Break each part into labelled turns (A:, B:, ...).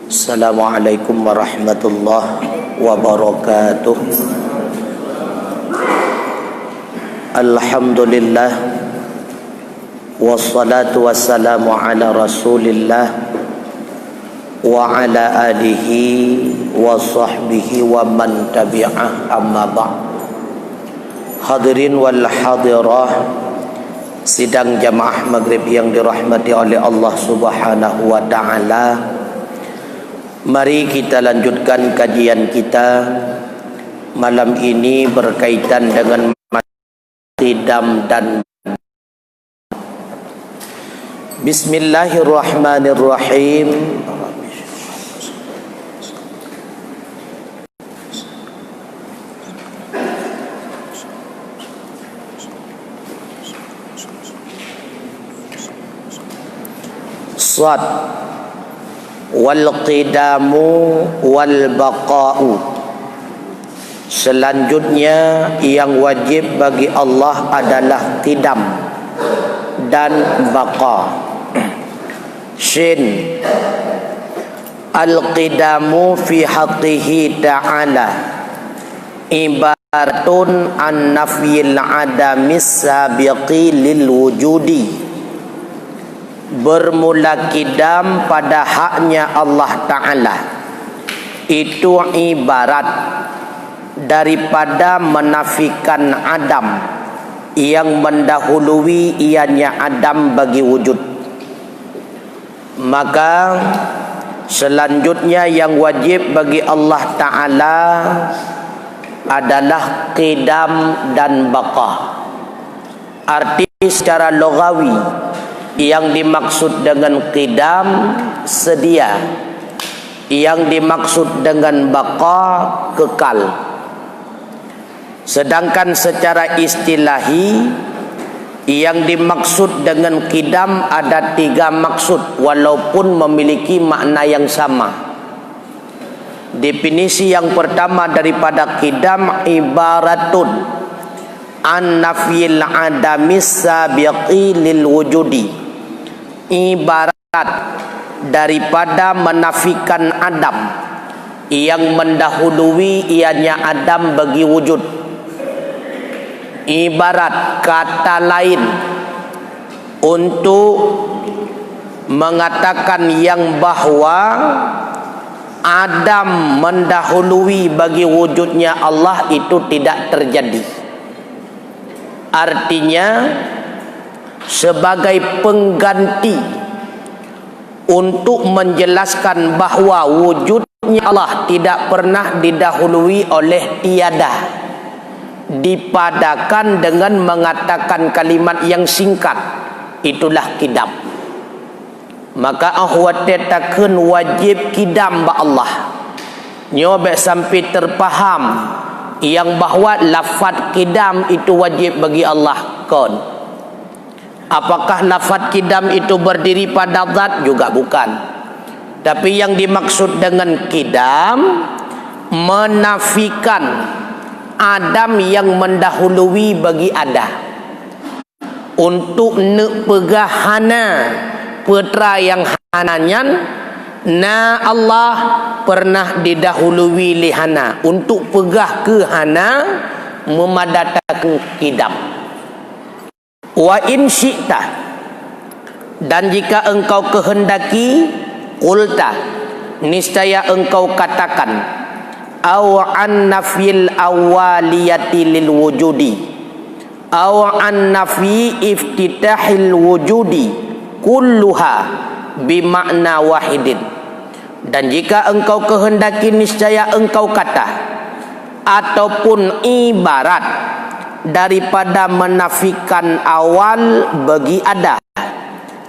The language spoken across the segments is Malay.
A: Assalamualaikum warahmatullahi wabarakatuh. Alhamdulillah, wassalatu wassalamu ala rasulillah wa ala alihi wa sahbihi wa man tabi'ah, amma ba'd. Hadirin wal hadirah, sidang jamaah maghrib yang dirahmati oleh Allah subhanahu wa ta'ala, mari kita lanjutkan kajian kita malam ini berkaitan dengan qidam dan Bismillahirrahmanirrahim. Shad wal qidamu wal baqa'u. Selanjutnya yang wajib bagi Allah adalah qidam dan baqa. Shin al qidamu fi haqqihi ta'ala ibaratun an nafyil adamis sabiqi lil wujudi. Bermula qidam pada haknya Allah Ta'ala itu ibarat daripada menafikan Adam yang mendahului ianya Adam bagi wujud. Maka selanjutnya yang wajib bagi Allah Ta'ala adalah qidam dan baqa. Arti secara logawi yang dimaksud dengan qidam sedia, yang dimaksud dengan baqa kekal. Sedangkan secara istilahi yang dimaksud dengan qidam ada tiga maksud walaupun memiliki makna yang sama. Definisi yang pertama daripada qidam ibaratun an nafyil adamis sabiqi lil wujudi. Ibarat daripada menafikan Adam yang mendahului ianya Adam bagi wujud. Ibarat kata lain untuk mengatakan yang bahwa Adam mendahului bagi wujudnya Allah itu tidak terjadi. Artinya sebagai pengganti untuk menjelaskan bahawa wujudnya Allah tidak pernah didahului oleh tiada, dipadakan dengan mengatakan kalimat yang singkat, itulah qidam. Maka ahwatetakeun wajib qidam ba Allah nyobek sampai terpaham yang bahawa lafaz qidam itu wajib bagi Allah kon. Apakah lafaz qidam itu berdiri pada zat? Juga bukan. Tapi yang dimaksud dengan qidam menafikan Adam yang mendahului bagi ada, untuk ne pegahana putra yang hananyan na Allah pernah didahului lihana, untuk pegah ke hana memadatakan qidam. Wa in syi'ta, dan jika engkau kehendaki, qulta, niscaya engkau katakan, aw an nafyil awaliyati lil wujudi, aw an nafyi iftitahil wujudi kulluha bimakna wahidin. Dan jika engkau kehendaki, niscaya engkau kata, ataupun ibarat daripada menafikan awal bagi ada,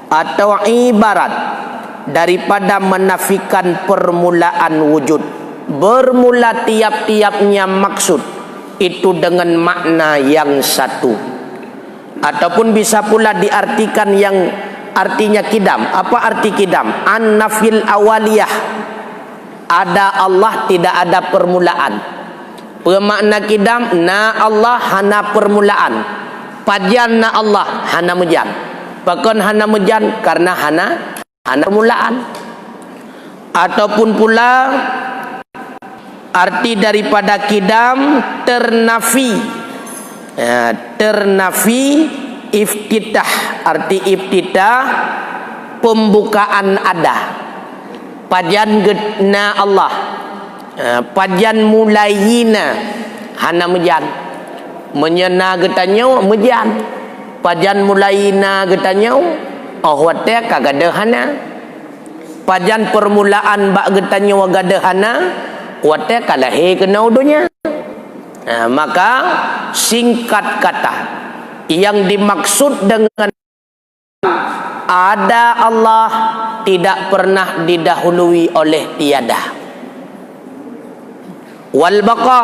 A: atau ibarat daripada menafikan permulaan wujud. Bermula tiap-tiapnya maksud itu dengan makna yang satu. Ataupun bisa pula diartikan yang artinya qidam. Apa arti qidam? An nafil awaliyah, ada Allah tidak ada permulaan. Bermakna qidam na Allah hana permulaan, pajan na Allah hana mujan. Pakon hana mujan karena hana permulaan. Ataupun pula arti daripada kidam ternafi. Ternafi iftitah. Arti iftitah pembukaan ada. Pajan getna Allah. Pajan mulayina hana mejan. Menyena getanyo mejan. Pajan mulayina getanyo wate kagada hana. Pajan permulaan bak getanyo wagada hana wate kalahe kena udunya. Maka singkat kata yang dimaksud dengan ada Allah tidak pernah didahului oleh tiada. Wal baqa,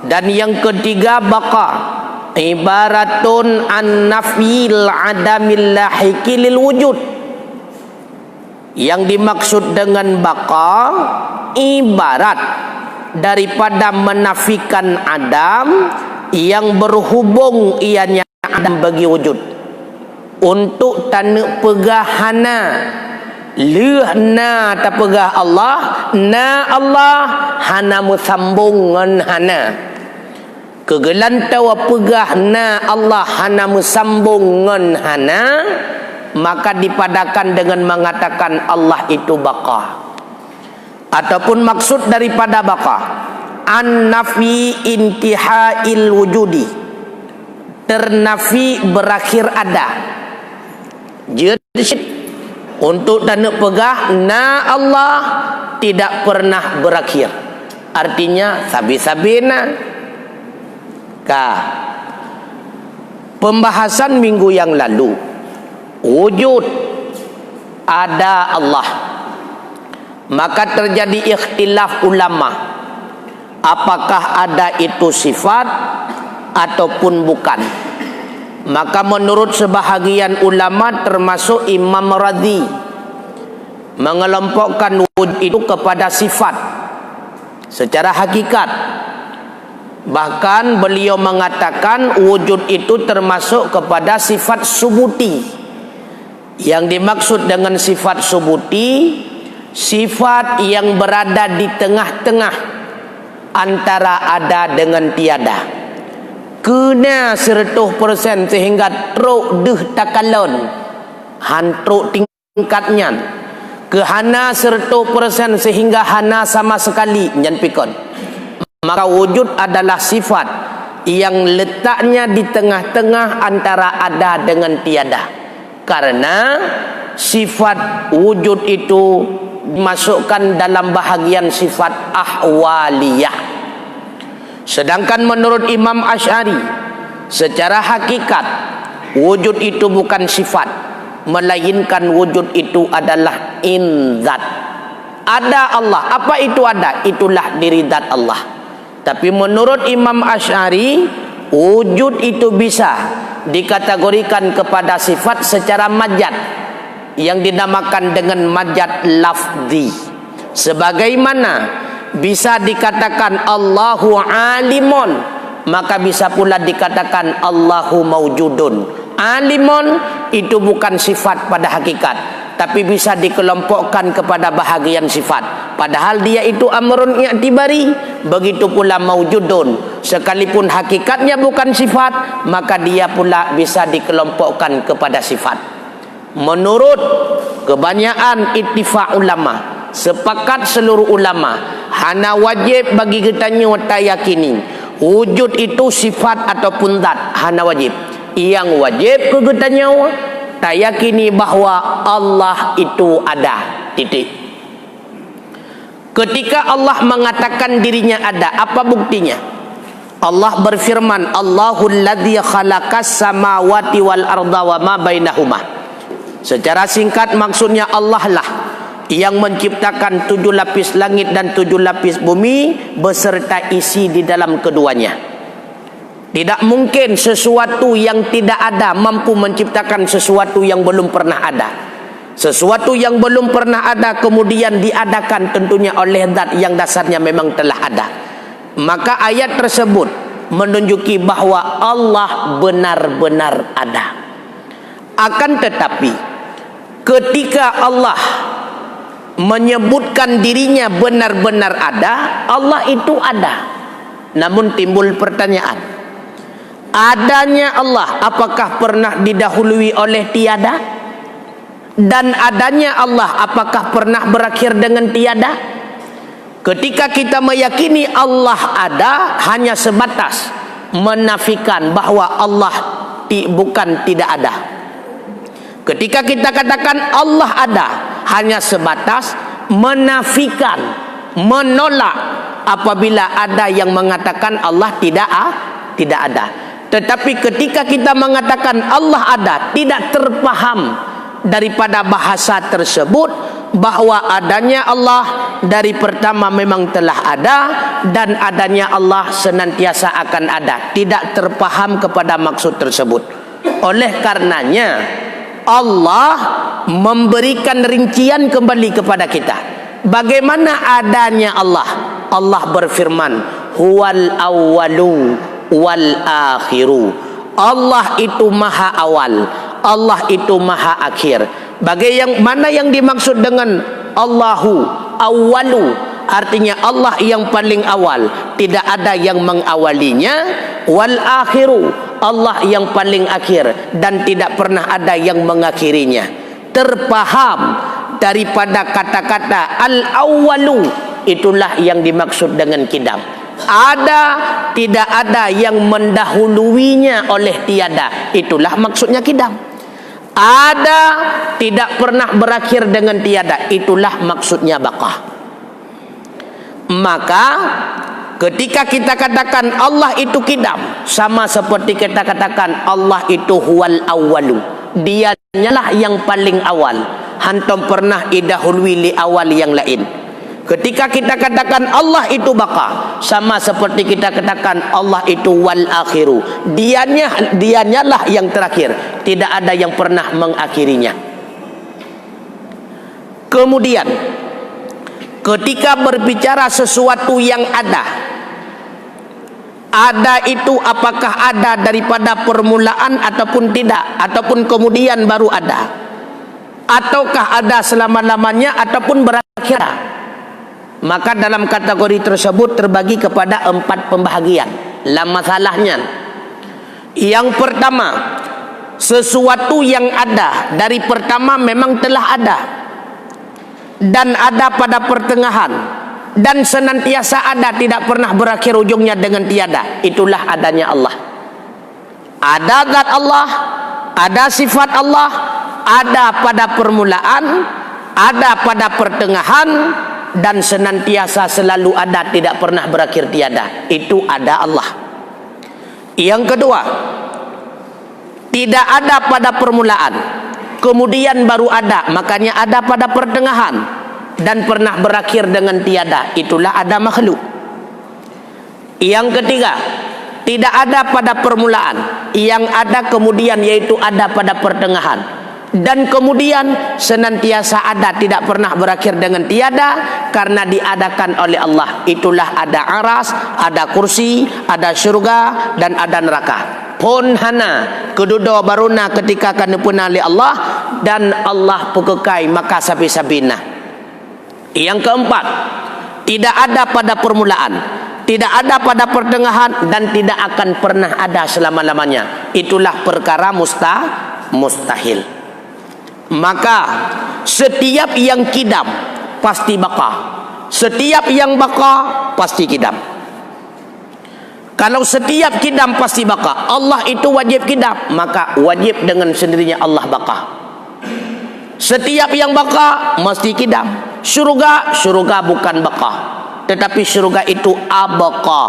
A: dan yang ketiga baqa, ibaratun an nafil adamil lahiki lil wujud. Yang dimaksud dengan baqa ibarat daripada menafikan Adam yang berhubung ianya Adam bagi wujud. Untuk tanuk pegahana lehna ta pegah Allah na Allah hana musambungan hana. Kegelantau pegahna Allah hana musambungan hana, maka dipadakan dengan mengatakan Allah itu baqa. Ataupun maksud daripada baqa an nafi intihail wujudi, ternafi berakhir ada. Jadi untuk tanuk pegah na Allah tidak pernah berakhir. Artinya sabi-sabina. Pembahasan minggu yang lalu, wujud ada Allah, maka terjadi ikhtilaf ulama apakah ada itu sifat ataupun bukan. Maka menurut sebahagian ulama termasuk Imam Radhi mengelompokkan wujud itu kepada sifat secara hakikat. Bahkan beliau mengatakan wujud itu termasuk kepada sifat subuti. Yang dimaksud dengan sifat subuti, sifat yang berada di tengah-tengah antara ada dengan tiada. Kena 100% sehingga truk deh takalon hantruk tingkatnya. Kehana 100% sehingga hana sama sekali nyan pikon. Maka wujud adalah sifat yang letaknya di tengah-tengah antara ada dengan tiada. Karena sifat wujud itu dimasukkan dalam bahagian sifat ahwaliyah. Sedangkan menurut Imam Asy'ari, secara hakikat wujud itu bukan sifat, melainkan wujud itu adalah inzat. Ada Allah. Apa itu ada? Itulah diri zat Allah. Tapi menurut Imam Asy'ari, wujud itu bisa dikategorikan kepada sifat secara majaz yang dinamakan dengan majaz lafzi. Sebagaimana bisa dikatakan Allahu alimun, maka bisa pula dikatakan Allahu maujudun. Alimun itu bukan sifat pada hakikat, tapi bisa dikelompokkan kepada bahagian sifat. Padahal dia itu amrun i'tibari. Begitu pula maujudun, sekalipun hakikatnya bukan sifat, maka dia pula bisa dikelompokkan kepada sifat. Menurut kebanyakan ittifaq ulama, sepakat seluruh ulama, hana wajib bagi kita tayakini wujud itu sifat ataupun zat, hana wajib. Yang wajib ke kita tayakini bahwa Allah itu ada. Titik. Ketika Allah mengatakan dirinya ada, apa buktinya? Allah berfirman, Allahul ladzi khalaqas samawati wal arda wa ma bainahuma. Secara singkat maksudnya Allah lah yang menciptakan 7 lapis langit dan 7 lapis bumi beserta isi di dalam keduanya. Tidak mungkin sesuatu yang tidak ada mampu menciptakan sesuatu yang belum pernah ada. Sesuatu yang belum pernah ada kemudian diadakan tentunya oleh zat yang dasarnya memang telah ada. Maka ayat tersebut menunjuki bahwa Allah benar-benar ada. Akan tetapi ketika Allah menyebutkan dirinya benar-benar ada, Allah itu ada. Namun timbul pertanyaan, adanya Allah apakah pernah didahului oleh tiada? Dan adanya Allah apakah pernah berakhir dengan tiada? Ketika kita meyakini Allah ada, hanya sebatas menafikan bahwa Allah bukan tidak ada. Ketika kita katakan Allah ada, hanya sebatas menafikan, menolak apabila ada yang mengatakan Allah tidak ada. Tetapi ketika kita mengatakan Allah ada, tidak terpaham daripada bahasa tersebut bahwa adanya Allah dari pertama memang telah ada, dan adanya Allah senantiasa akan ada. Tidak terpaham kepada maksud tersebut. Oleh karenanya Allah memberikan rincian kembali kepada kita bagaimana adanya Allah. Allah berfirman, huwal awwalu wal akhiru. Allah itu maha awal, Allah itu maha akhir. Bagaimana yang dimaksud dengan Allahu awwalu, artinya Allah yang paling awal, tidak ada yang mengawalinya. Wal akhiru, Allah yang paling akhir dan tidak pernah ada yang mengakhirinya. Terpaham daripada kata-kata al-awwalu, itulah yang dimaksud dengan kidam. Ada, tidak ada yang mendahuluinya oleh tiada, itulah maksudnya kidam. Ada, tidak pernah berakhir dengan tiada, itulah maksudnya baqa. Maka ketika kita katakan Allah itu kidam, sama seperti kita katakan Allah itu huwal awwalu, dia nyalah yang paling awal, hantam pernah idahului li awal yang lain. Ketika kita katakan Allah itu baqa, sama seperti kita katakan Allah itu wal akhiru, dia nyalah yang terakhir, tidak ada yang pernah mengakhirinya. Kemudian ketika berbicara sesuatu yang ada itu apakah ada daripada permulaan ataupun tidak, ataupun kemudian baru ada, ataukah ada selama-lamanya ataupun berakhir. Maka dalam kategori tersebut terbagi kepada 4 pembahagian. Lah masalahnya, yang pertama, sesuatu yang ada dari pertama memang telah ada dan ada pada pertengahan dan senantiasa ada, tidak pernah berakhir ujungnya dengan tiada. Itulah adanya Allah. Ada zat Allah, ada sifat Allah, ada pada permulaan, ada pada pertengahan, dan senantiasa selalu ada, tidak pernah berakhir tiada. Itu ada Allah. Yang kedua, tidak ada pada permulaan, kemudian baru ada, makanya ada pada pertengahan dan pernah berakhir dengan tiada. Itulah ada makhluk. Yang ketiga, tidak ada pada permulaan, yang ada kemudian yaitu ada pada pertengahan, dan kemudian senantiasa ada, tidak pernah berakhir dengan tiada karena diadakan oleh Allah. Itulah ada aras, ada kursi, ada syurga, dan ada neraka. Pun hana kedudo baruna ketika kan punali Allah, dan Allah pekekai maka sabi-sabina. Yang keempat, tidak ada pada permulaan, tidak ada pada pertengahan, dan tidak akan pernah ada selama-lamanya. Itulah perkara mustahil. Maka setiap yang kidam pasti baqa, setiap yang baqa pasti kidam. Kalau setiap kidam pasti baqa, Allah itu wajib kidam, maka wajib dengan sendirinya Allah baqa. Setiap yang baqa mesti kidam. Syurga bukan baqa, tetapi syurga itu abqa,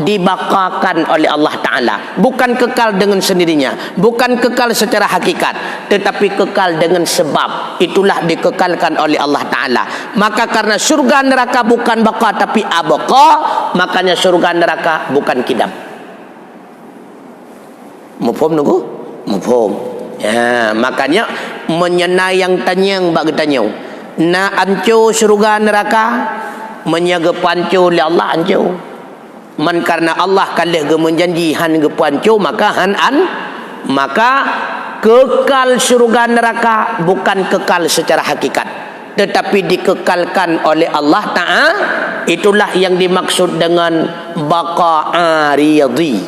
A: dibaqakan oleh Allah Ta'ala. Bukan kekal dengan sendirinya, bukan kekal secara hakikat, tetapi kekal dengan sebab. Itulah dikekalkan oleh Allah Ta'ala. Maka karena syurga neraka bukan baqa tapi abqa, makanya syurga neraka bukan kidam. Mufhum nunggu? Mufhum. Ya, makanya menyenayang tanyang bagi tanyang. Na ancu syurga neraka, menyaga pancu oleh Allah ancu. Man karena Allah kalih ge menjanji han ge pancu, maka maka kekal syurga neraka bukan kekal secara hakikat, tetapi dikekalkan oleh Allah Ta'ala, itulah yang dimaksud dengan baqa aridi,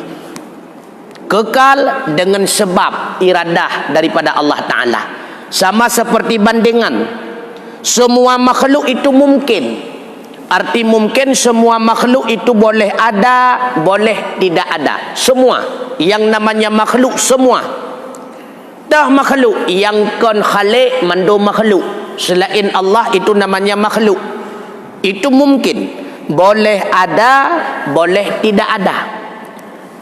A: kekal dengan sebab iradah daripada Allah Ta'ala. Sama seperti bandingan, semua makhluk itu mungkin. Arti mungkin, semua makhluk itu boleh ada, boleh tidak ada. Semua yang namanya makhluk, semua. Dah makhluk yang kon khalik mandu makhluk selain Allah, itu namanya makhluk. Itu mungkin, boleh ada, boleh tidak ada.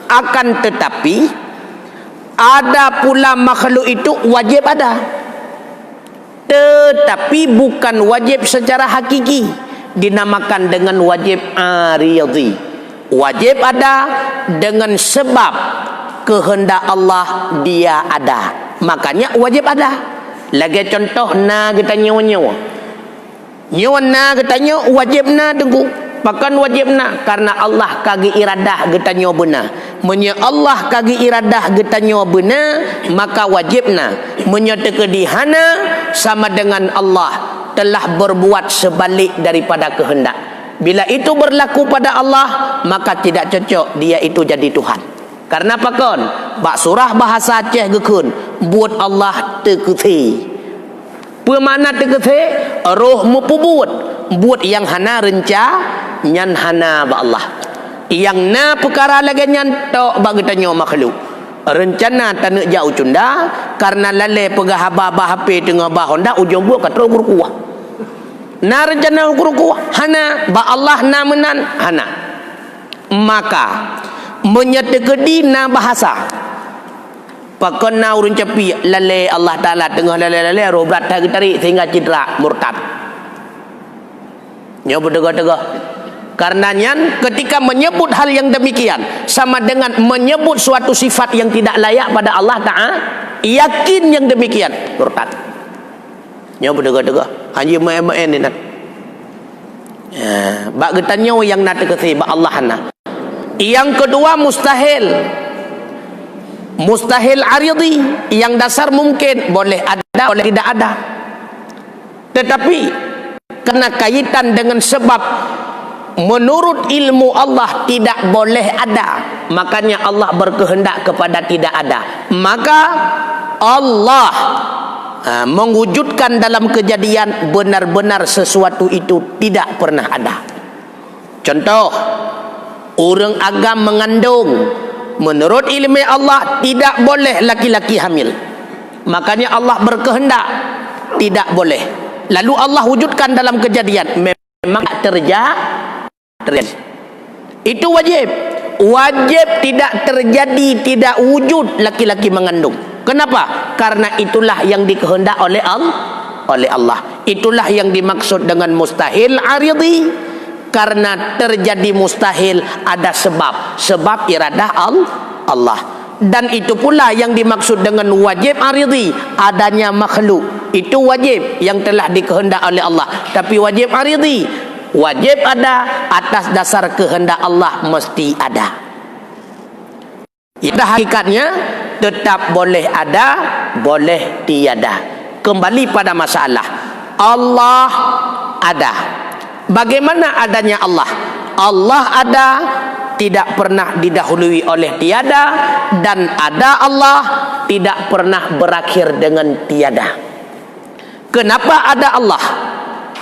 A: Akan tetapi ada pula makhluk itu wajib ada, tetapi bukan wajib secara hakiki, dinamakan dengan wajib aridi. Wajib ada dengan sebab kehendak Allah dia ada, makanya wajib ada. Lagi contoh na kita nyawa-nyawa na kita nyawa wajib na tengku, pakan wajib na karena Allah kagi iradah kita nyawa benar. Menya Allah kagi iradah kita nyawa benar, maka wajib na. Menya tekadihana sama dengan Allah telah berbuat sebalik daripada kehendak. Bila itu berlaku pada Allah, maka tidak cocok dia itu jadi Tuhan. Karena apa kon? Bak surah bahasa Aceh gekun, buat Allah teketi. Pemana teketi? Roh mupubut, buat yang hana renca, nyan hana ba Allah. Yang na perkara lagi nyan tok bagi tanya makhluk. Rencana tanuk jauh cunda, karena lale pegah haba-haba tengah bahonda ujung buat katro kuah. Na rencana kuah hana ba Allah na menan hana. Maka menyetekedi na bahasa pakon na urun capi lale Allah Ta'ala tengah lale roh berat tarik sehingga cedera murtad nyo berdega-dega. Karenanya ketika menyebut hal yang demikian sama dengan menyebut suatu sifat yang tidak layak pada Allah Ta'ala, yakin yang demikian murtad. Nyo berdega-dega hanya main-main ni nak bak getanya yang nak tekesi ba Allah na. Yang kedua mustahil. Mustahil aridi, yang dasar mungkin, boleh ada, boleh tidak ada. Tetapi kena kaitan dengan sebab menurut ilmu Allah tidak boleh ada, makanya Allah berkehendak kepada tidak ada. Maka Allah mewujudkan dalam kejadian benar-benar sesuatu itu tidak pernah ada. Contoh, orang agam mengandung, menurut ilmu Allah tidak boleh laki-laki hamil, makanya Allah berkehendak tidak boleh. Lalu Allah wujudkan dalam kejadian, memang terjadi. Itu wajib. Wajib tidak terjadi, tidak wujud laki-laki mengandung. Kenapa? Karena itulah yang dikehendak oleh Allah. Itulah yang dimaksud dengan mustahil aridi. Karena terjadi mustahil ada sebab iradah Allah. Dan itu pula yang dimaksud dengan wajib aridi, adanya makhluk. Itu wajib yang telah dikehendak oleh Allah. Tapi wajib aridi, wajib ada atas dasar kehendak Allah, mesti ada. Itu hakikatnya tetap boleh ada, boleh tiada. Kembali pada masalah Allah ada. Bagaimana adanya Allah? Allah ada, tidak pernah didahului oleh tiada, dan ada Allah tidak pernah berakhir dengan tiada. Kenapa ada Allah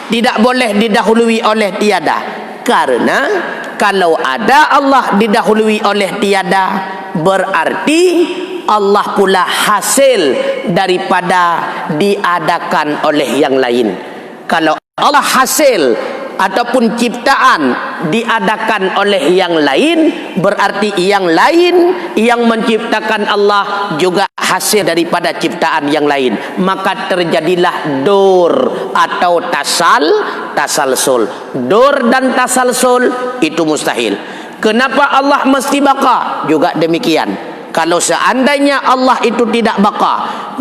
A: tidak boleh didahului oleh tiada? Karena kalau ada Allah didahului oleh tiada, berarti Allah pula hasil daripada diadakan oleh yang lain. Kalau Allah hasil ataupun ciptaan diadakan oleh yang lain, berarti yang lain yang menciptakan Allah juga hasil daripada ciptaan yang lain. Maka terjadilah dur atau tasalsul. Dur dan tasalsul itu mustahil. Kenapa Allah mesti baqa? Juga demikian. Kalau seandainya Allah itu tidak baqa,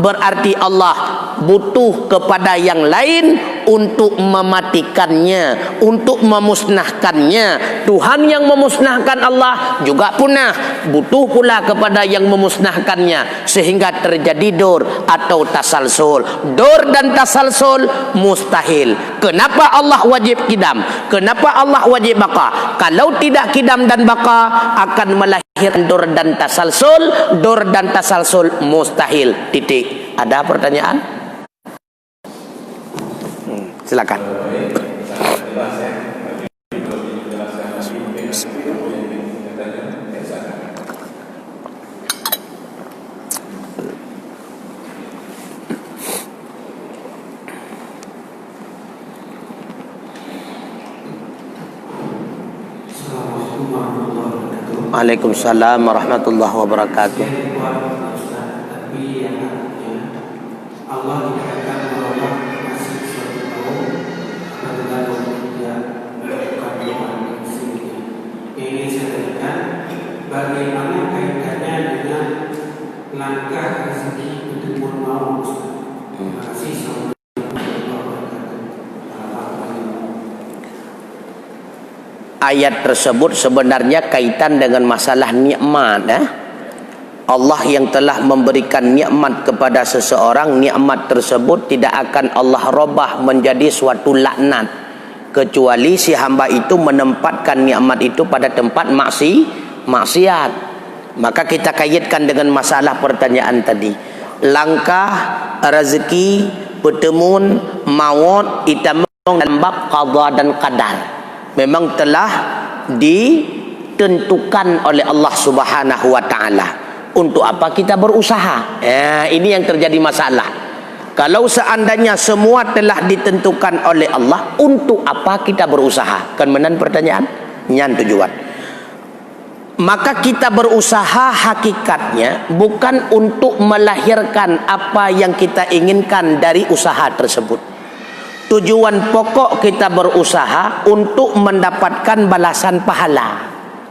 A: berarti Allah butuh kepada yang lain untuk mematikannya, untuk memusnahkannya. Tuhan yang memusnahkan Allah juga punah, butuh pula kepada yang memusnahkannya, sehingga terjadi dor atau tasalsul. Dor dan tasalsul mustahil. Kenapa Allah wajib kidam? Kenapa Allah wajib baka? Kalau tidak kidam dan baka akan melahirkan dor dan tasalsul. Dor dan tasalsul mustahil. Titik. Ada pertanyaan? Silakan. Waalaikumsalam warahmatullahi wabarakatuh. Allah dikatakan bahwa masih suatu kaum apabila dia melakukan doa musimnya. Ini saya tanyakan, bagaimana kaitannya dengan langkah rezeki bertemu maut? Terima kasih. Ayat tersebut sebenarnya kaitan dengan masalah nikmat. Allah yang telah memberikan nikmat kepada seseorang, nikmat tersebut tidak akan Allah robah menjadi suatu laknat, kecuali si hamba itu menempatkan nikmat itu pada tempat maksiat. Maka kita kaitkan dengan masalah pertanyaan tadi. Langkah rezeki, pertemuan maut itamang dan bab qada dan qadar memang telah ditentukan oleh Allah Subhanahu wa taala. Untuk apa kita berusaha? Ini yang terjadi masalah. Kalau seandainya semua telah ditentukan oleh Allah, untuk apa kita berusaha? Kan menan pertanyaan? Nyan tujuan. Maka kita berusaha hakikatnya bukan untuk melahirkan apa yang kita inginkan dari usaha tersebut. Tujuan pokok kita berusaha untuk mendapatkan balasan pahala.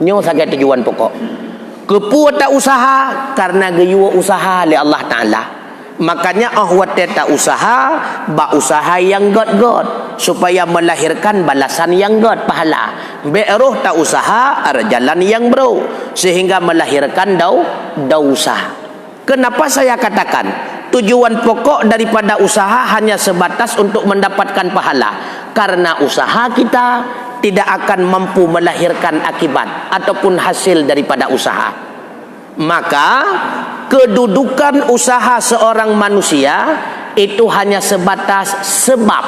A: Nyo saja tujuan pokok. Kepu tak usaha karena gayua usaha oleh Allah Ta'ala. Makanya ahwat tak usaha, ba usaha yang god supaya melahirkan balasan yang god pahala. Be'ruh tak usaha jalan yang bro sehingga melahirkan dausa. Kenapa saya katakan tujuan pokok daripada usaha hanya sebatas untuk mendapatkan pahala? Karena usaha kita tidak akan mampu melahirkan akibat ataupun hasil daripada usaha. Maka kedudukan usaha seorang manusia itu hanya sebatas sebab.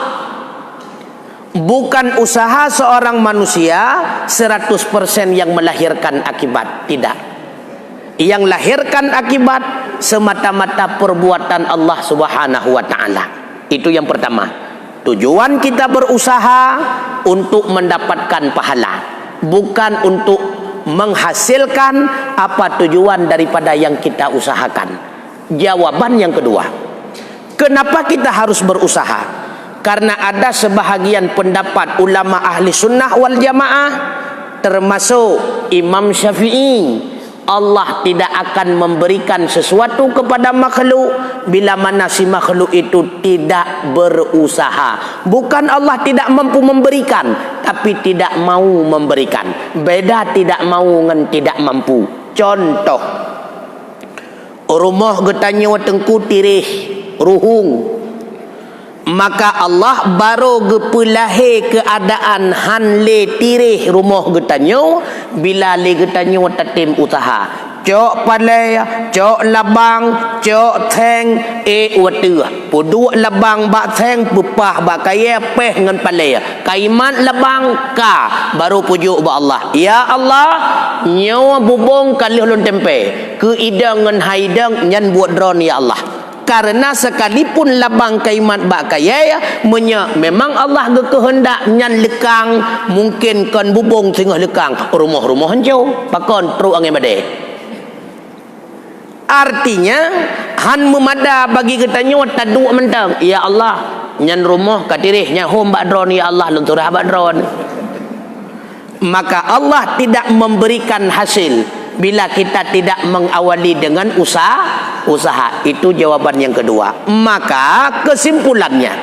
A: Bukan usaha seorang manusia 100% yang melahirkan akibat. Tidak. Yang lahirkan akibat semata-mata perbuatan Allah Subhanahu wa taala. Itu yang pertama. Tujuan kita berusaha untuk mendapatkan pahala, bukan untuk menghasilkan apa tujuan daripada yang kita usahakan. Jawaban yang kedua, kenapa kita harus berusaha? Karena ada sebahagian pendapat ulama ahli sunnah wal jamaah, termasuk Imam Syafi'i, Allah tidak akan memberikan sesuatu kepada makhluk bila mana si makhluk itu tidak berusaha. Bukan Allah tidak mampu memberikan, tapi tidak mau memberikan. Beda tidak mau dengan tidak mampu. Contoh, rumah getanyo tengku tirih ruhung, maka Allah baru gepulahe keadaan hanle tirih rumah getanyo bila le getanyo tatim usaha. Cok palai, cok labang, cok theng, watu. Pudu labang bak theng pupah bak kaya peh ngan palai. Kaimat labang ka baru pujuk ba Allah. Ya Allah, nyawa bubong kalih lon tempe. Ke idang ngan haidang nyan buat drone ya Allah. Karena sekalipun labang kaimat bak kaya memang Allah kehendak nyan lekang, mungkin kan bubong tengah lekang rumah-rumah hancur pakon teruk angai badai. Artinya han memada bagi katanya taduk mentang ya Allah nyan rumah katirih nya hom bak drone ya Allah lunturah bak drone. Maka Allah tidak memberikan hasil bila kita tidak mengawali dengan usaha. Itu jawaban yang kedua. Maka kesimpulannya,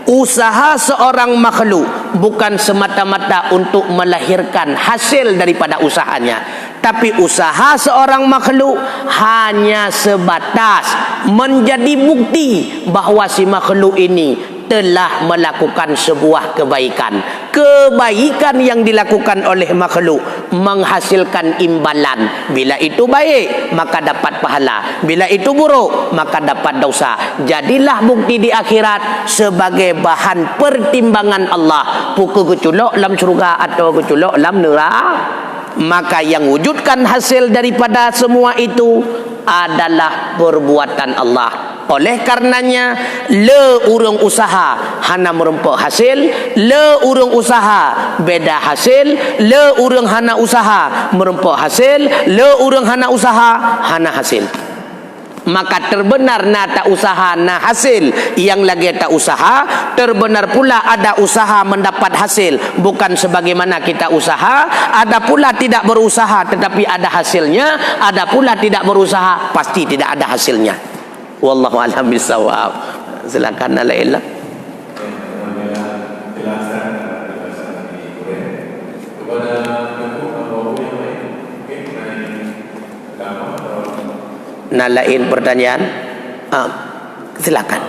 A: Usaha seorang makhluk bukan semata-mata untuk melahirkan hasil daripada usahanya, tapi usaha seorang makhluk hanya sebatas menjadi bukti bahawa si makhluk ini telah melakukan sebuah kebaikan. Kebaikan yang dilakukan oleh makhluk menghasilkan imbalan. Bila itu baik, maka dapat pahala. Bila itu buruk, maka dapat dosa. Jadilah bukti di akhirat sebagai bahan pertimbangan Allah. Pukul keculok dalam syurga atau keculok dalam neraka. Maka yang wujudkan hasil daripada semua itu adalah perbuatan Allah. Oleh karenanya, le urang usaha hana merempok hasil, le urang usaha beda hasil, le urang hana usaha merempok hasil, le urang hana usaha hana hasil. Maka terbenar na tak usaha na hasil, yang lagi tak usaha, terbenar pula ada usaha mendapat hasil bukan sebagaimana kita usaha, ada pula tidak berusaha tetapi ada hasilnya, ada pula tidak berusaha pasti tidak ada hasilnya. Wallahu a'lam bishawab. Silakan Laila. Lain pertanyaan? Silakan.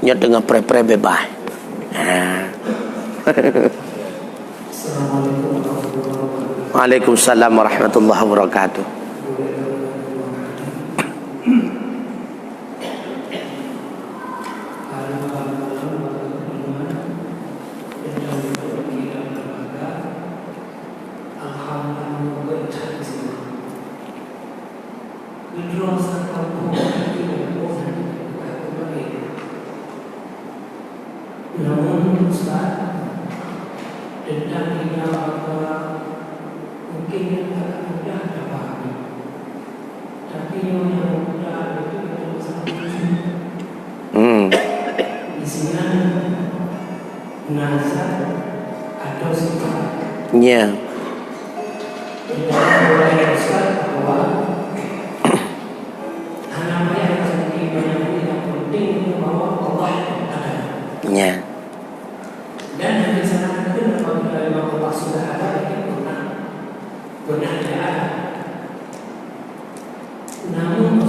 A: Nyot dengan pre-pre bebas. Waalaikumsalam warahmatullahi wabarakatuh. Ya. Ya. Dan di sana itu apabila Allah sudah ada, benar dia ada. Namun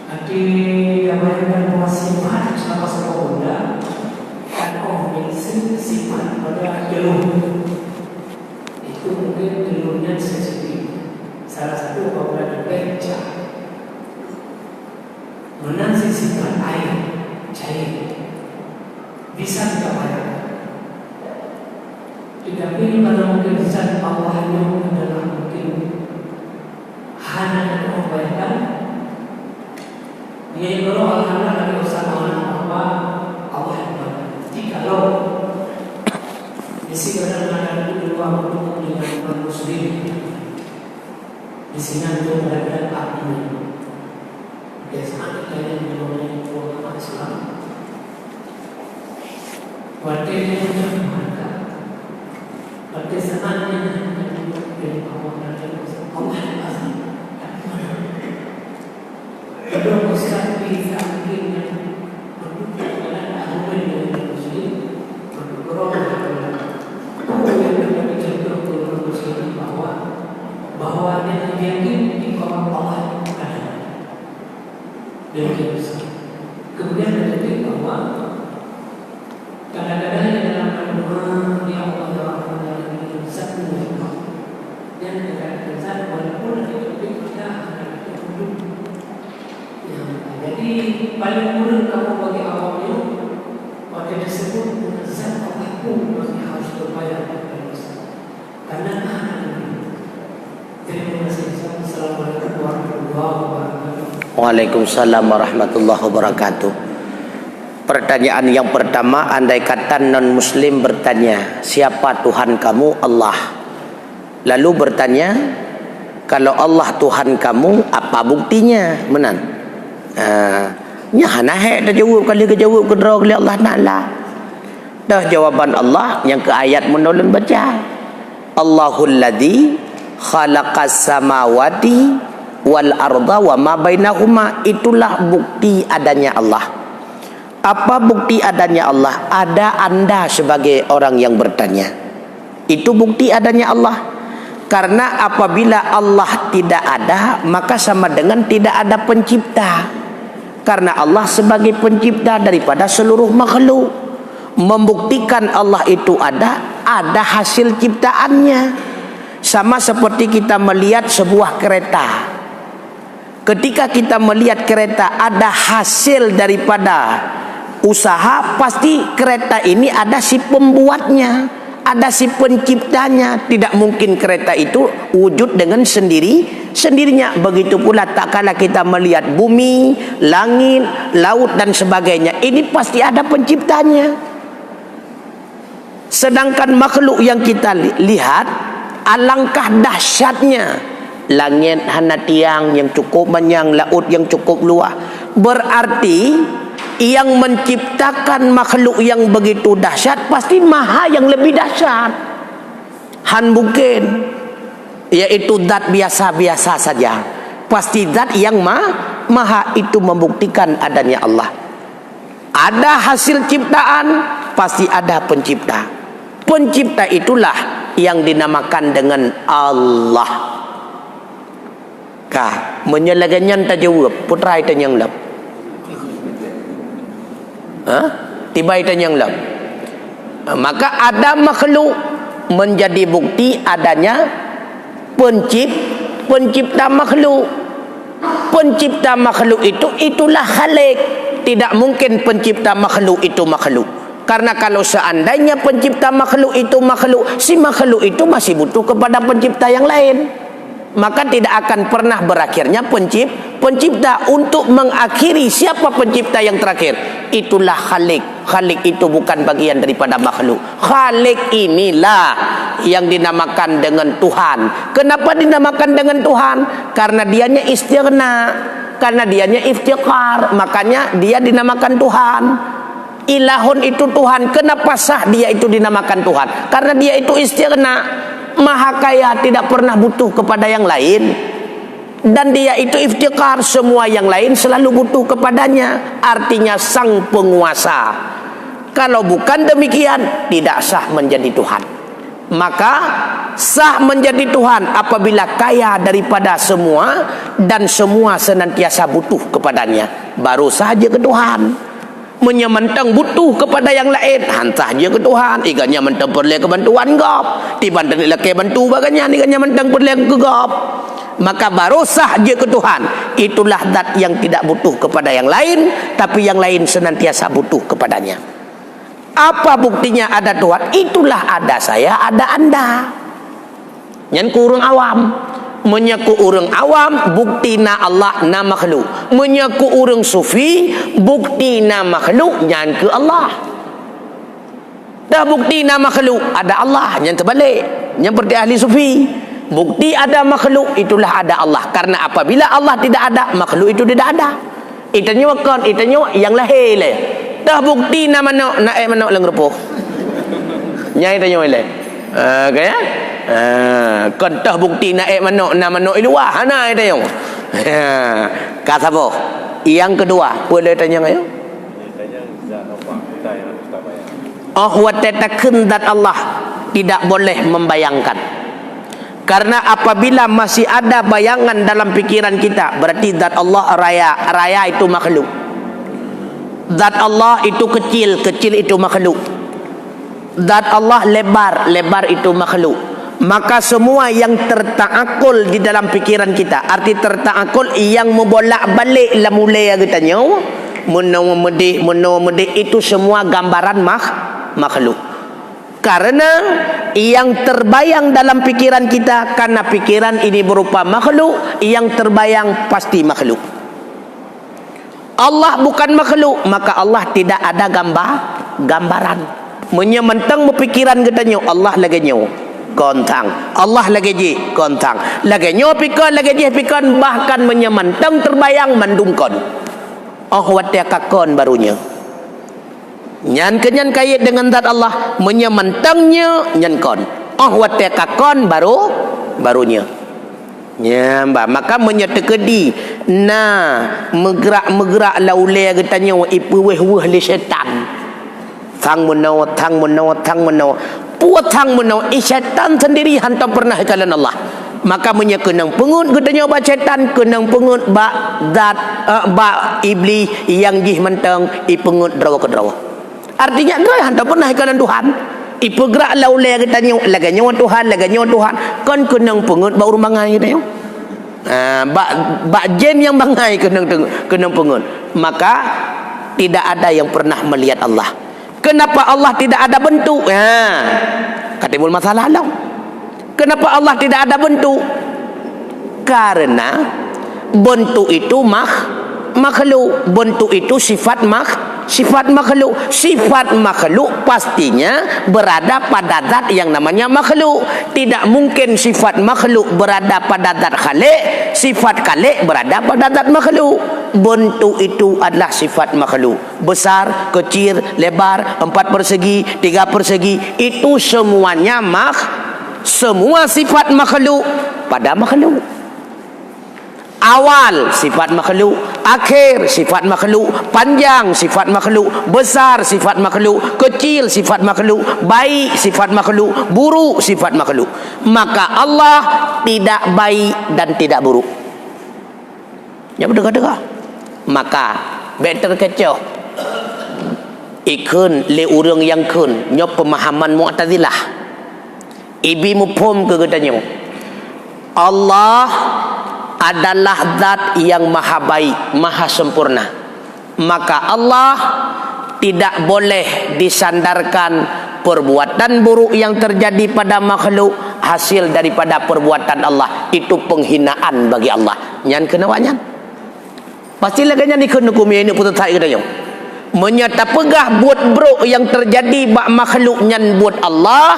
A: hati yang berada sifat sama benda dan sifat pada jalur itu mungkin jalurnya sensitif. Salah satu apabila dibaca menansi sifat air cair bisa dicapai. Tetapi pada mungkin zat Allahnya adalah mungkin hanya mengubahkan. Dia kalau Allah dari usaha apa Allah jikalau isi kadang-kadang itu dua bertemu dengan orang muslim di sini itu berada apinya. Biasanya kita yang mengenai ulama Islam Wadahnya yang mereka pada saatnya dari Allah Allah asli kedua Ustaz bisa akhirnya menunjukkan ahli dari muslim berdoa yang menjadi contoh kepada muslim bahwa dia yakin di bawah Allah ada dan kemudian ada bahwa kadang-kadang di dalam doa dia Allah dari satu dan kadang-kadang satu walaupun itu kita akan hidup. Jadi paling mudah kamu bagi awamnya pada disebut dengan zat Allah pun masih harus berbayar karena terima kasih. Assalamualaikum warahmatullahi wabarakatuh. Waalaikumsalam warahmatullahi wabarakatuh. Pertanyaan yang pertama, andai kata non-muslim bertanya, siapa Tuhan kamu? Allah. Lalu bertanya, kalau Allah Tuhan kamu, apa buktinya? Menan. Nyah dah jawab kali ke jawab ke draw kali Allah Ta'ala. Dah jawaban Allah yang ke ayat menolong baca. Allahul ladzi khalaqas samawati wal arda wa ma bainahuma. Itulah bukti adanya Allah. Apa bukti adanya Allah? Ada Anda sebagai orang yang bertanya. Itu bukti adanya Allah. Karena apabila Allah tidak ada, maka sama dengan tidak ada pencipta. Karena Allah sebagai pencipta daripada seluruh makhluk. Membuktikan Allah itu ada hasil ciptaannya. Sama seperti kita melihat sebuah kereta. Ketika kita melihat kereta ada hasil daripada usaha, pasti kereta ini ada si pembuatnya, ada si penciptanya. Tidak mungkin kereta itu wujud dengan sendirinya. Begitu pula tak kala kita melihat bumi, langit, laut dan sebagainya, ini pasti ada penciptanya. Sedangkan makhluk yang kita lihat, alangkah dahsyatnya. Langit hana tiang yang cukup panjang, laut yang cukup luas. Berarti yang menciptakan makhluk yang begitu dahsyat pasti maha yang lebih dahsyat. Han bukan, yaitu zat biasa-biasa saja. Pasti zat yang maha. Itu membuktikan adanya Allah. Ada hasil ciptaan, pasti ada pencipta. Pencipta itulah yang dinamakan dengan Allah. Kah menyelagannya tak jawab putra itu yang lap. Tiba itu yang lap. Maka ada makhluk menjadi bukti adanya pencipta makhluk. Pencipta makhluk itulah Khalik. Tidak mungkin pencipta makhluk itu makhluk. Karena kalau seandainya pencipta makhluk itu makhluk, si makhluk itu masih butuh kepada pencipta yang lain. Maka tidak akan pernah berakhirnya pencipta. Untuk mengakhiri siapa pencipta yang terakhir? Itulah Khalik. Khalik itu bukan bagian daripada makhluk. Khalik inilah yang dinamakan dengan Tuhan. Kenapa dinamakan dengan Tuhan? Karena dianya istighna, karena dianya iftiqar, makanya dia dinamakan Tuhan. Ilahun itu Tuhan. Kenapa sah dia itu dinamakan Tuhan? Karena dia itu istighna, maha kaya, tidak pernah butuh kepada yang lain. Dan dia itu iftiqar, semua yang lain selalu butuh kepadanya. Artinya sang penguasa. Kalau bukan demikian, tidak sah menjadi Tuhan. Maka sah menjadi Tuhan apabila kaya daripada semua dan semua senantiasa butuh kepadanya. Baru saja ke Tuhan. Menyementang butuh kepada yang lain, hantar je ke Tuhan. Iganya mentang perlu kebantuan gop, tiba-tiba lelaki bantu baganya, iganya mentang perlu ke gop. Maka baru sah je ke Tuhan. Itulah zat yang tidak butuh kepada yang lain, tapi yang lain senantiasa butuh kepadanya. Apa buktinya ada Tuhan? Itulah ada saya, ada Anda. Yang kurang awam. Menyaku orang awam, bukti na Allah na makhluk. Menyaku orang sufi, bukti na makhluk nyan ke Allah. Dah bukti na makhluk ada Allah, yang terbalik. Yang seperti ahli sufi, bukti ada makhluk, itulah ada Allah. Karena apabila Allah tidak ada, makhluk itu tidak ada. Itanya wakan, itanya yang lahir le. Dah bukti na manok, na manok lang rupo. Nyai itanya le. Kaya? Kan dah bukti naik manok luar hana itu yang. Kata apa? Yang kedua, boleh tanya ayo. Wa tatakun zat Allah tidak boleh membayangkan. Karena apabila masih ada bayangan dalam pikiran kita, berarti zat Allah raya itu makhluk. Zat Allah itu kecil itu makhluk. Zat Allah lebar itu makhluk. Maka semua yang tertaakul di dalam pikiran kita, arti tertaakul yang membolak-balik la mulai katanya, menawa-medih itu semua gambaran makhluk. Karena yang terbayang dalam pikiran kita, karena pikiran ini berupa makhluk, yang terbayang pasti makhluk. Allah bukan makhluk, maka Allah tidak ada gambaran. Menyementang berpikiran katanya Allah lagi nyawa kontang, Allah lagi ji kontang, lagi nyo pikon, lagi ji pikon, bahkan menyemantang terbayang mandungkon. Watia kakon barunya. Nyan kenyan kait dengan zat Allah, menyemantangnya nyan kon. Watia kakon barunya. Ya, maka menyetekedi megrak laulai katanya wa ipuweh le syaitan. Thang menawa puat thang menawa syaitan sendiri hantar pernah kalan Allah. Maka menyekenang pengut katanya ba syaitan kenang pengut ba zat ba iblis yang jih mentang pengut drawa ke drawa. Artinya gai hantar pernah kalan Tuhan. Ipegrak laulai katanya laganya Tuhan kan kenang pengut ba urang bangai katanya. Bak jen yang bangai kenang pengut. Maka tidak ada yang pernah melihat Allah. Kenapa Allah tidak ada bentuk? Katimbul masalah lah. Kenapa Allah tidak ada bentuk? Karena bentuk itu makhluk. Bentuk itu sifat makhluk. Sifat makhluk pastinya berada pada zat yang namanya makhluk. Tidak mungkin sifat makhluk berada pada zat khalik, sifat khalik berada pada zat makhluk. Bentuk itu adalah sifat makhluk. Besar, kecil, lebar, 4 persegi, 3 persegi, itu semuanya semua sifat makhluk pada makhluk. Awal sifat makhluk, akhir sifat makhluk, panjang sifat makhluk, besar sifat makhluk, kecil sifat makhluk, baik sifat makhluk, buruk sifat makhluk. Maka Allah tidak baik dan tidak buruk. Ya betul-betul. Maka better kecoh ikun le urang yang kun nyop pemahaman Mu'tazilah. Ibi mufhum ke katanya Allah adalah zat yang maha baik, maha sempurna. Maka Allah tidak boleh disandarkan perbuatan buruk yang terjadi pada makhluk hasil daripada perbuatan Allah. Itu penghinaan bagi Allah. Nyan kena wanyan. Pastilah kanya ni kena hukum ini putus tak katanya. Menyata pegah buat buruk yang terjadi bak makhluk nyan buat Allah,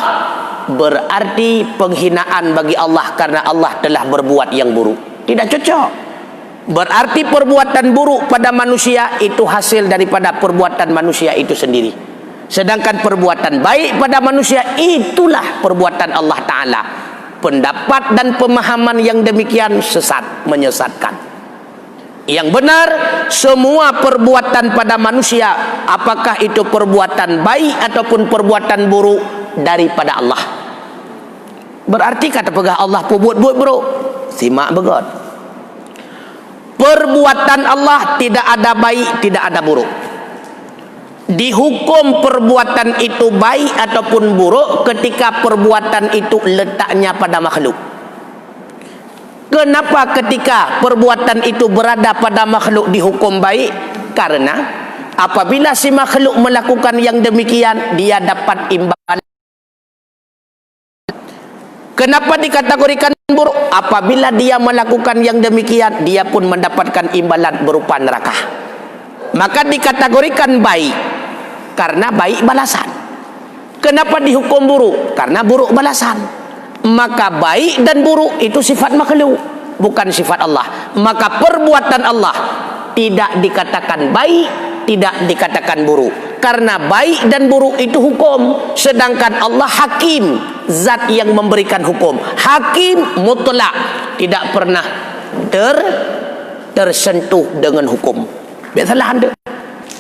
A: berarti penghinaan bagi Allah karena Allah telah berbuat yang buruk. Tidak cocok. Berarti perbuatan buruk pada manusia itu hasil daripada perbuatan manusia itu sendiri. Sedangkan perbuatan baik pada manusia itulah perbuatan Allah Ta'ala. Pendapat dan pemahaman yang demikian sesat, menyesatkan. Yang benar, semua perbuatan pada manusia, apakah itu perbuatan baik ataupun perbuatan buruk, daripada Allah. Berarti kata pegah Allah buat buruk, simak begot. Perbuatan Allah tidak ada baik, tidak ada buruk. Dihukum perbuatan itu baik ataupun buruk ketika perbuatan itu letaknya pada makhluk. Kenapa ketika perbuatan itu berada pada makhluk dihukum baik? Karena apabila si makhluk melakukan yang demikian, dia dapat imbalan. Kenapa dikategorikan buruk? Apabila dia melakukan yang demikian, dia pun mendapatkan imbalan berupa neraka. Maka dikategorikan baik karena baik balasan. Kenapa dihukum buruk? Karena buruk balasan. Maka baik dan buruk itu sifat makhluk, bukan sifat Allah. Maka perbuatan Allah tidak dikatakan baik, tidak dikatakan buruk. Karena baik dan buruk itu hukum. Sedangkan Allah hakim, zat yang memberikan hukum. Hakim mutlak, tidak pernah tersentuh dengan hukum. Biasalah anda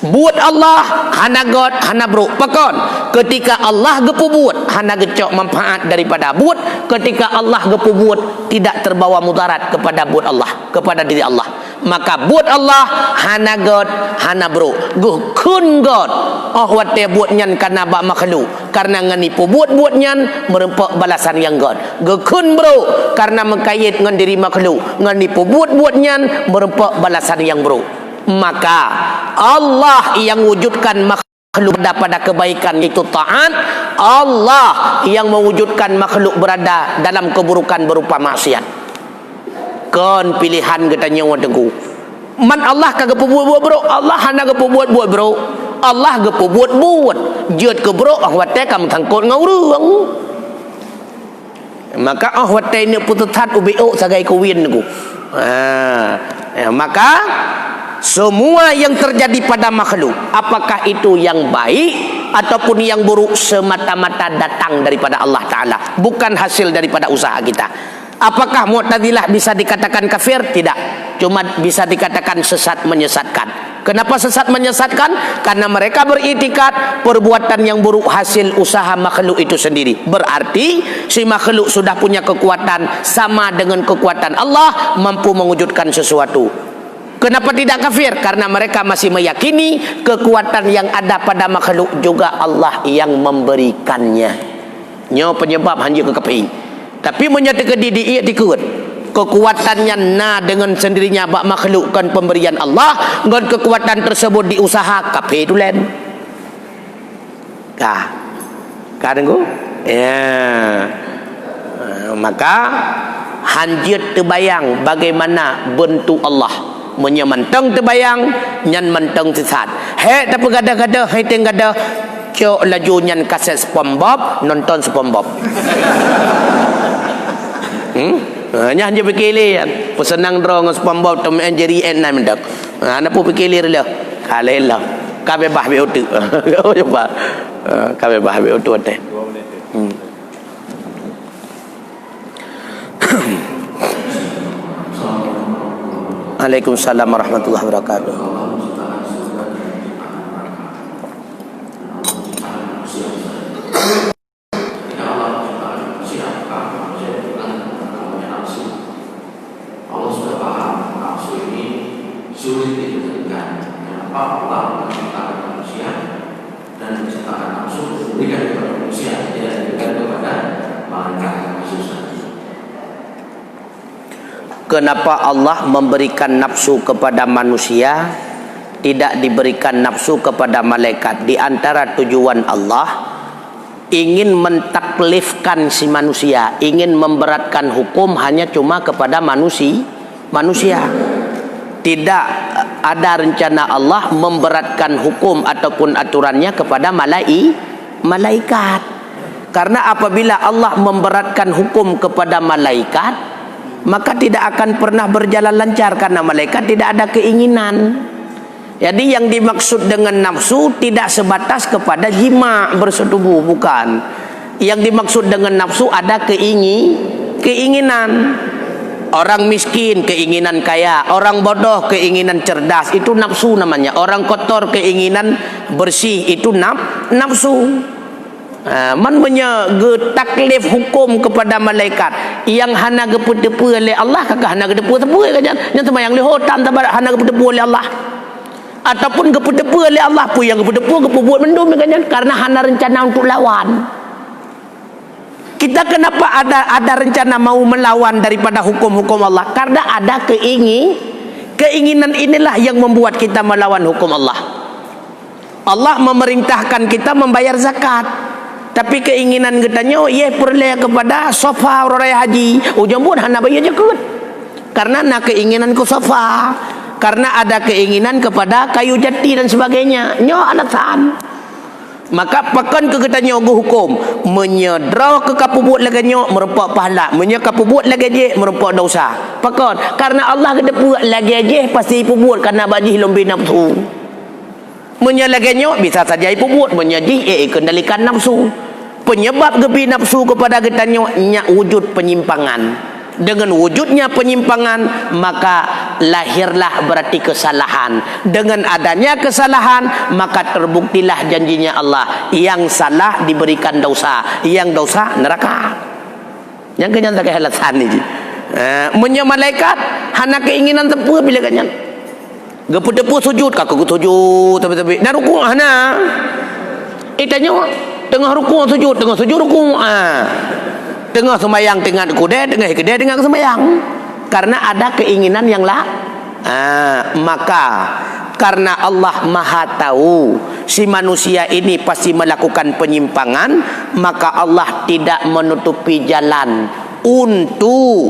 A: buat Allah hana god hana buruk pakon. Ketika Allah gepu buat hana gecok manfaat daripada buat. Ketika Allah gepu buat tidak terbawa mudarat kepada buat Allah, kepada diri Allah. Maka buat Allah hana god hana buruk. Guh kun god oh wate buat nyan karena bak makhluk, karena ngenipu buat nyan merempak balasan yang god. Guh kun buruk karena mengkait ngan diri makhluk, ngenipu buat nyan merempak balasan yang buruk. Maka Allah yang wujudkan makhluk pada kebaikan itu taat. Allah yang mewujudkan makhluk berada dalam keburukan berupa maksiat. Kon pilihan katanya wadegu. Man Allah kagak buat bro, Allah hana gepu buat bro. Allah gepu buat jut ke bro ah wate kamu tangkut ngaurung. Maka ah wate ni pututat ubeo sagai kawin ku. Maka semua yang terjadi pada makhluk, apakah itu yang baik ataupun yang buruk, semata-mata datang daripada Allah Ta'ala, bukan hasil daripada usaha kita. Apakah Mu'tazilah bisa dikatakan kafir? Tidak. Cuma bisa dikatakan sesat menyesatkan. Kenapa sesat menyesatkan? Karena mereka beriktikad perbuatan yang buruk hasil usaha makhluk itu sendiri. Berarti si makhluk sudah punya kekuatan sama dengan kekuatan Allah, mampu mewujudkan sesuatu. Kenapa tidak kafir? Karena mereka masih meyakini kekuatan yang ada pada makhluk juga Allah yang memberikannya. Nyo penyebab hanya ke kafir. Tapi menyatakan diri ia dikut. Kekuatannya dengan sendirinya bak makhlukkan pemberian Allah, dengan kekuatan tersebut diusaha kafir tu lain. Dengar? Ya. Maka hanjit terbayang bagaimana bentuk Allah. Menyemantang terbayang, nyan mantang sesat. Hei tapi gada-gada, hei tenggada, cok laju nyan kaset SpongeBob, nonton SpongeBob. Nya hanya berkilir pesenang drong SpongeBob Tom and Jerry and nine mendak. Ana pu berkilir lah. Kalela. Kabe bah be otu. Coba. Kabe bah be otu teh. Waalaikumsalam warahmatullahi wabarakatuh.
B: Sulit ditentukan kenapa Allah menciptakan manusia dan menciptakan nafsu diberikan kepada manusia, tidak diberikan kepada malaikat khusus.
A: Kenapa Allah memberikan nafsu kepada manusia, tidak diberikan nafsu kepada malaikat? Di antara tujuan Allah ingin mentaklifkan si manusia, ingin memberatkan hukum hanya cuma kepada manusia. Tidak ada rencana Allah memberatkan hukum ataupun aturannya kepada malaikat. Karena apabila Allah memberatkan hukum kepada malaikat, maka tidak akan pernah berjalan lancar, karena malaikat tidak ada keinginan. Jadi yang dimaksud dengan nafsu tidak sebatas kepada jima bersetubuh, bukan. Yang dimaksud dengan nafsu ada keinginan. Orang miskin keinginan kaya, orang bodoh keinginan cerdas, itu nafsu namanya. Orang kotor keinginan bersih, itu nafsu. Man taklif hukum kepada malaikat yang hana gepu-depu oleh Allah, kakak hana gepu tepu kan yang sembahyang li hotan tabar hana gepu-depu oleh Allah, ataupun gepu-depu oleh Allah pun yang gepu-depu buat mendum kan, karena hana rencana untuk lawan. Kita kenapa ada rencana mau melawan daripada hukum-hukum Allah? Karena ada keinginan inilah yang membuat kita melawan hukum Allah. Allah memerintahkan kita membayar zakat, tapi keinginan kitanya perlu kepada sofa raya haji. Ujung pun hana bayar zakat. Karena nak keinginan ke sofa, karena ada keinginan kepada kayu jati dan sebagainya. Nyo alasan. Maka pakan ke kita nyogo hukum menyedra ke kapu buat lagi nyok merupak pahala, menyekapu buat lagi je merupak dosa. Pakan karena Allah kita buat lagi je pasti ipu buat karena bagi lebih nafsu. Menyalagi nyok bisa saja ipu buat menjadi kendalikan nafsu. Penyebab gebi nafsu kepada kita nyok wujud penyimpangan. Dengan wujudnya penyimpangan, maka lahirlah berarti kesalahan. Dengan adanya kesalahan, maka terbuktilah janjinya Allah. Yang salah diberikan dosa, yang dosa neraka. Yang kenyan tak kehalasan ni. Malaikat hana keinginan tepu bila kenyan. Gepu-depu sujud, kakak sujud tapi dan rukuk hana. Itanya tengah rukuk sujud, tengah sujud rukuk. Tengah sembahyang tengah kedai, tengah kedai tengah sembahyang. Karena ada keinginan yang maka karena Allah Maha tahu si manusia ini pasti melakukan penyimpangan, maka Allah tidak menutupi jalan untuk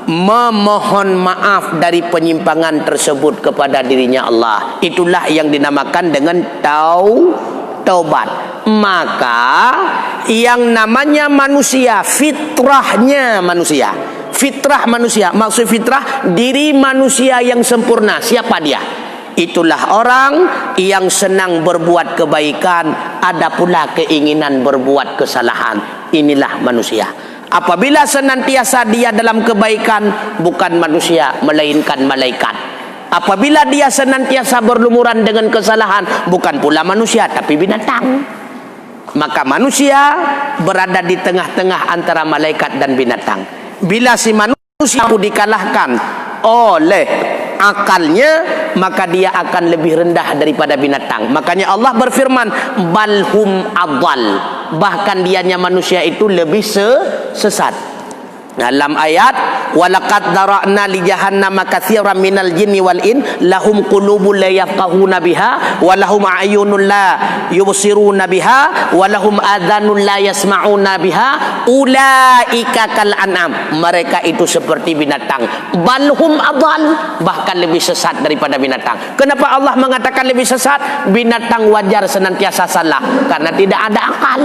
A: memohon maaf dari penyimpangan tersebut kepada dirinya Allah. Itulah yang dinamakan dengan taubat. Maka yang namanya manusia, fitrahnya manusia, fitrah manusia, maksud fitrah diri manusia yang sempurna. Siapa dia? Itulah orang yang senang berbuat kebaikan, ada pula keinginan berbuat kesalahan. inilah manusia. Apabila senantiasa dia dalam kebaikan, bukan manusia melainkan malaikat. Apabila dia senantiasa berlumuran dengan kesalahan, bukan pula manusia tapi binatang. Maka manusia berada di tengah-tengah antara malaikat dan binatang. Bila si manusia itu dikalahkan oleh akalnya, maka dia akan lebih rendah daripada binatang. Makanya Allah berfirman, balhum adal, bahkan dianya manusia itu lebih sesat. Dalam ayat, walaqad dara'na li jahannama katsiran minal jinni wal in lahum qulubun la yafqahuna biha wa lahum a'yunun la yubsiruna biha wa lahum adhanun la yasma'una biha ulaika kal an'am. Mereka itu seperti binatang, balhum adal, bahkan lebih sesat daripada binatang. Kenapa Allah mengatakan lebih sesat? Binatang wajar senantiasa salah karena tidak ada akal.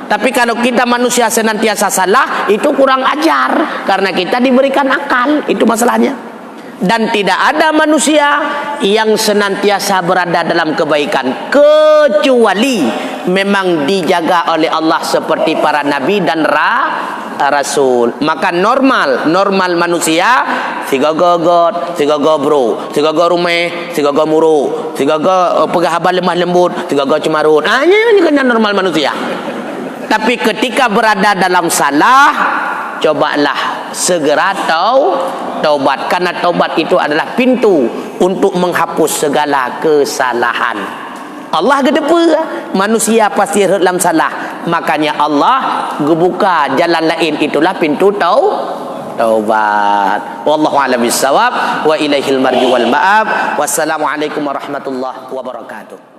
A: Tapi kalau kita manusia senantiasa salah, itu kurang ajar karena kita diberikan akal. Itu masalahnya. Dan tidak ada manusia yang senantiasa berada dalam kebaikan kecuali memang dijaga oleh Allah seperti para nabi dan rasul. Maka normal manusia tiga gogot, tiga gobro, tiga go rumeh, tiga go muru, tiga go pegah lemah lembut, tiga go cemarut. Ini kan normal manusia. Tapi ketika berada dalam salah, cobalah segera taubat, karena taubat itu adalah pintu untuk menghapus segala kesalahan. Allah gedepa manusia pasti dalam salah, makanya Allah gebuka jalan lain, itulah pintu taubat. Wallahu a'lam bissawab wa ilaihil marji wal ma'ab. Wassalamualaikum warahmatullahi wabarakatuh.